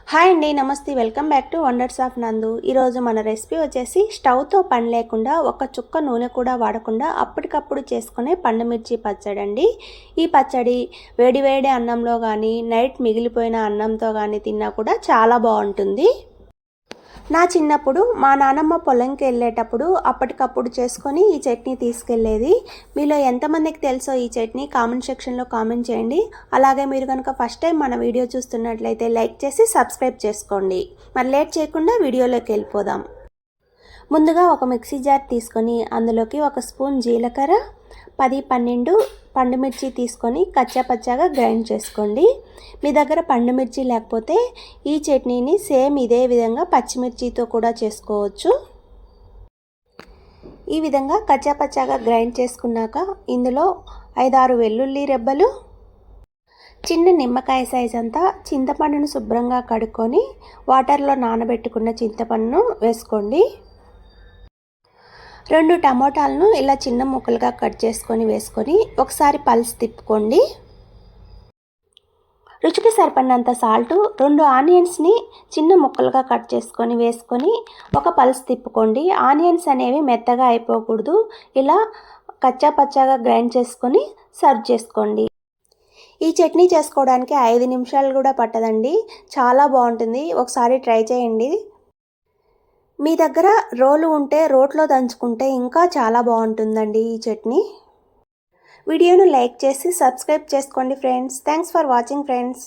Hi అండి, నమస్తే. Welcome back to wonders of నందు. ఈరోజు మన రెసిపీ వచ్చేసి స్టవ్తో పని లేకుండా ఒక చుక్క నూనె కూడా వాడకుండా అప్పటికప్పుడు చేసుకునే పండుమిర్చి పచ్చడి అండి. ఈ పచ్చడి వేడి వేడి అన్నంలో కానీ నైట్ మిగిలిపోయిన అన్నంతో కానీ తిన్నా కూడా చాలా బాగుంటుంది. నా చిన్నప్పుడు మా నానమ్మ పొలంకి వెళ్ళేటప్పుడు అప్పటికప్పుడు చేసుకొని ఈ చట్నీ తీసుకెళ్ళేది. మీలో ఎంతమందికి తెలుసో ఈ చట్నీ కామెంట్ సెక్షన్లో కామెంట్ చేయండి. అలాగే మీరు కనుక ఫస్ట్ టైం మన వీడియో చూస్తున్నట్లయితే లైక్ చేసి సబ్స్క్రైబ్ చేసుకోండి. మరి లేట్ చేయకుండా వీడియోలోకి వెళ్ళిపోదాం. ముందుగా ఒక మిక్సీ జార్ తీసుకొని అందులోకి ఒక స్పూన్ జీలకర్ర, 10-12 పండుమిర్చి తీసుకొని కచ్చాపచ్చాగా గ్రైండ్ చేసుకోండి. మీ దగ్గర పండుమిర్చి లేకపోతే ఈ చట్నీని సేమ్ ఇదే విధంగా పచ్చిమిర్చితో కూడా చేసుకోవచ్చు. ఈ విధంగా కచ్చాపచ్చాగా గ్రైండ్ చేసుకున్నాక ఇందులో 5-6 వెల్లుల్లి రెబ్బలు, చిన్న నిమ్మకాయ సైజ్ అంతా చింతపండును శుభ్రంగా కడుక్కొని వాటర్లో నానబెట్టుకున్న చింతపండును వేసుకోండి. 2 టమోటాలను ఇలా చిన్న ముక్కలుగా కట్ చేసుకొని వేసుకొని ఒకసారి పల్స్ తిప్పుకోండి. రుచికి సరిపడినంత సాల్ట్, 2 ఆనియన్స్ని చిన్న ముక్కలుగా కట్ చేసుకొని వేసుకొని ఒక పల్స్ తిప్పుకోండి. ఆనియన్స్ అనేవి మెత్తగా అయిపోకూడదు. ఇలా కచ్చా పచ్చాగా గ్రైండ్ చేసుకొని సర్వ్ చేసుకోండి. ఈ చట్నీ చేసుకోవడానికి 5 నిమిషాలు కూడా పట్టదండి. చాలా బాగుంటుంది. ఒకసారి ట్రై చేయండి. మీ దగ్గర రోలు ఉంటే రోట్లో దంచుకుంటే ఇంకా చాలా బాగుంటుందండి ఈ చట్నీ. వీడియోను లైక్ చేసి సబ్స్క్రైబ్ చేసుకోండి friends. Thanks for watching friends.